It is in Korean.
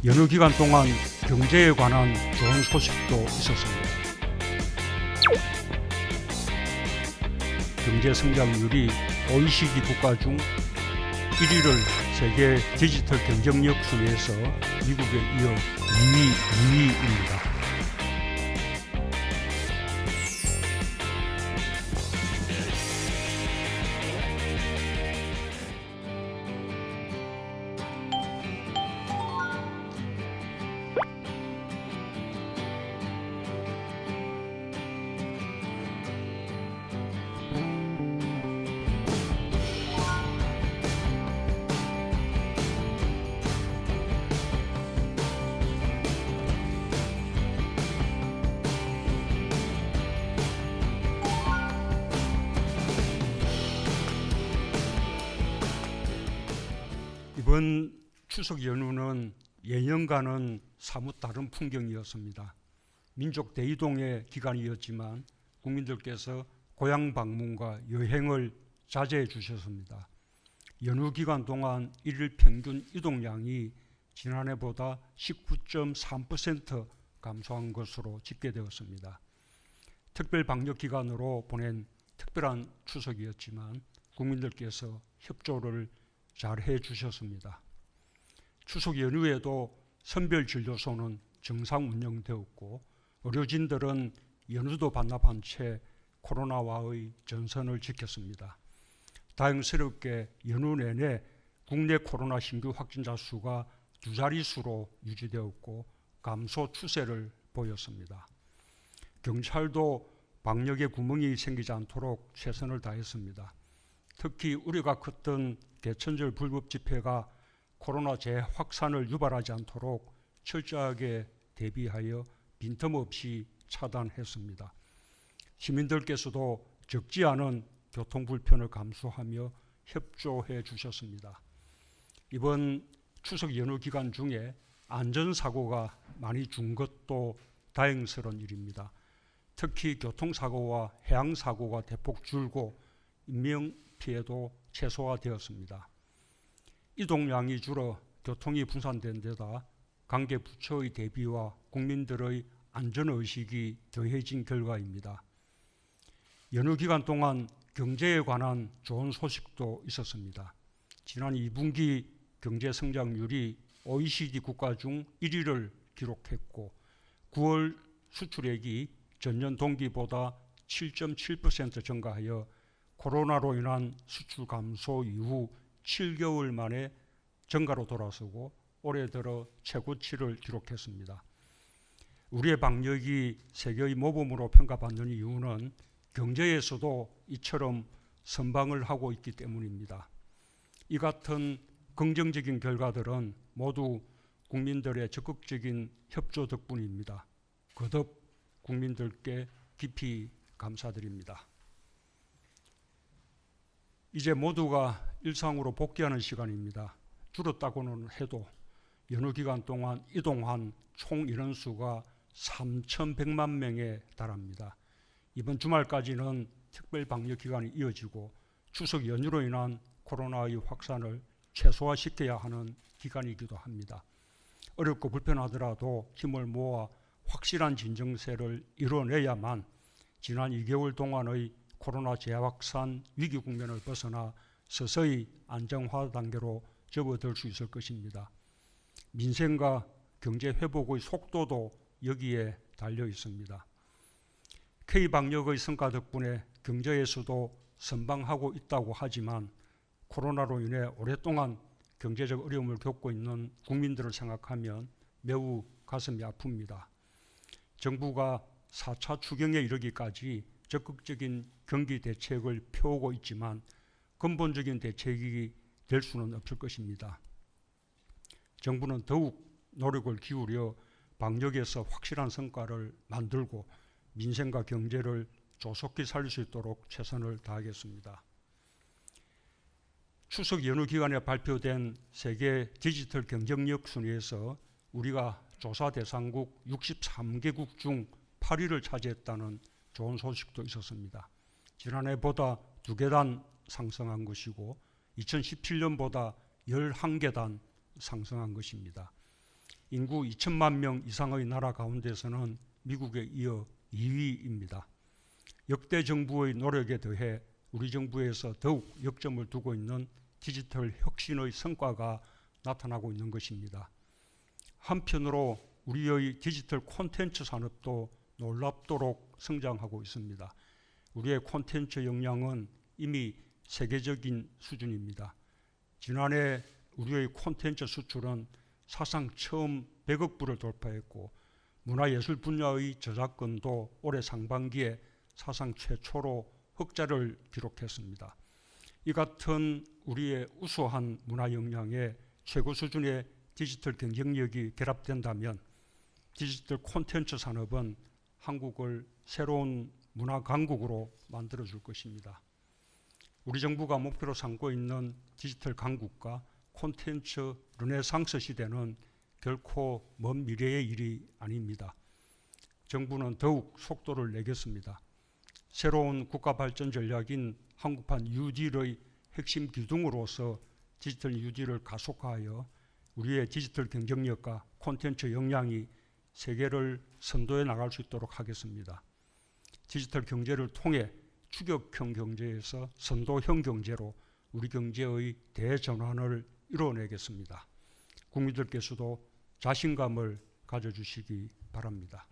연휴 기간 동안 경제에 관한 좋은 소식도 있었습니다. 경제 성장률이 OECD 국가 중 1위를 세계 디지털 경쟁력 순위에서 미국에 이어 2위입니다. 이번 추석 연휴는 예년과는 사뭇 다른 풍경이었습니다. 민족 대이동의 기간이었지만 국민들께서 고향 방문과 여행을 자제해 주셨습니다. 연휴 기간 동안 일일 평균 이동량이 지난해보다 19.3% 감소한 것으로 집계되었습니다. 특별 방역 기간으로 보낸 특별한 추석이었지만 국민들께서 협조를 잘 해주셨습니다. 추석 연휴에도 선별진료소는 정상 운영되었고 의료진들은 연휴도 반납한 채 코로나와의 전선을 지켰습니다. 다행스럽게 연휴 내내 국내 코로나 신규 확진자 수가 두 자릿수로 유지되었고 감소 추세를 보였습니다. 경찰도 방역에 구멍이 생기지 않도록 최선을 다했습니다. 특히 우려가 컸던 개천절 불법 집회가 코로나 재확산을 유발하지 않도록 철저하게 대비하여 빈틈없이 차단했습니다. 시민들께서도 적지 않은 교통 불편을 감수하며 협조해 주셨습니다. 이번 추석 연휴 기간 중에 안전사고가 많이 준 것도 다행스러운 일입니다. 특히 교통사고와 해양사고가 대폭 줄고 인명피해도 최소화되었습니다. 이동량이 줄어 교통이 분산된 데다 관계 부처의 대비와 국민들의 안전의식이 더해진 결과입니다. 연휴 기간 동안 경제에 관한 좋은 소식도 있었습니다. 지난 2분기 경제 성장률이 OECD 국가 중 1위를 기록했고 9월 수출액이 전년 동기보다 7.7% 증가하여 코로나로 인한 수출 감소 이후 7개월 만에 정가로 돌아서고 올해 들어 최고치를 기록했습니다. 우리의 방역이 세계의 모범으로 평가받는 이유는 경제에서도 이처럼 선방을 하고 있기 때문입니다. 이 같은 긍정적인 결과들은 모두 국민들의 적극적인 협조 덕분입니다. 거듭 국민들께 깊이 감사드립니다. 이제 모두가 일상으로 복귀하는 시간입니다. 줄었다고는 해도 연휴 기간 동안 이동한 총 인원수가 3,100만 명에 달합니다. 이번 주말까지는 특별 방역 기간이 이어지고 추석 연휴로 인한 코로나의 확산을 최소화시켜야 하는 기간이기도 합니다. 어렵고 불편하더라도 힘을 모아 확실한 진정세를 이뤄내야만 지난 2개월 동안의 코로나 재확산 위기 국면을 벗어나 서서히 안정화 단계로 접어들 수 있을 것입니다. 민생과 경제 회복의 속도도 여기에 달려 있습니다. K방역의 성과 덕분에 경제에서도 선방하고 있다고 하지만 코로나로 인해 오랫동안 경제적 어려움을 겪고 있는 국민들을 생각하면 매우 가슴이 아픕니다. 정부가 4차 추경에 이르기까지 적극적인 경기 대책을 펴오고 있지만 근본적인 대책이 될 수는 없을 것입니다. 정부는 더욱 노력을 기울여 방역에서 확실한 성과를 만들고 민생과 경제를 조속히 살릴 수 있도록 최선을 다하겠습니다. 추석 연휴 기간에 발표된 세계 디지털 경쟁력 순위에서 우리가 조사 대상국 63개국 중 8위를 차지했다는 좋은 소식도 있었습니다. 지난해보다 2계단 상승한 것이고 2017년보다 11계단 상승한 것입니다. 인구 2천만 명 이상의 나라 가운데서는 미국에 이어 2위입니다. 역대 정부의 노력에 더해 우리 정부에서 더욱 역점을 두고 있는 디지털 혁신의 성과가 나타나고 있는 것입니다. 한편으로 우리의 디지털 콘텐츠 산업도 놀랍도록 성장하고 있습니다. 우리의 콘텐츠 역량은 이미 세계적인 수준입니다. 지난해 우리의 콘텐츠 수출은 사상 처음 100억 불을 돌파했고 문화예술 분야의 저작권도 올해 상반기에 사상 최초로 흑자를 기록했습니다. 이 같은 우리의 우수한 문화 역량에 최고 수준의 디지털 경쟁력이 결합된다면 디지털 콘텐츠 산업은 한국을 새로운 문화 강국으로 만들어줄 것입니다. 우리 정부가 목표로 삼고 있는 디지털 강국과 콘텐츠 르네상스 시대는 결코 먼 미래의 일이 아닙니다. 정부는 더욱 속도를 내겠습니다. 새로운 국가 발전 전략인 한국판 뉴딜의 핵심 기둥으로서 디지털 뉴딜을 가속화하여 우리의 디지털 경쟁력과 콘텐츠 역량이 세계를 선도해 나갈 수 있도록 하겠습니다. 디지털 경제를 통해 추격형 경제에서 선도형 경제로 우리 경제의 대전환을 이뤄내겠습니다. 국민들께서도 자신감을 가져주시기 바랍니다.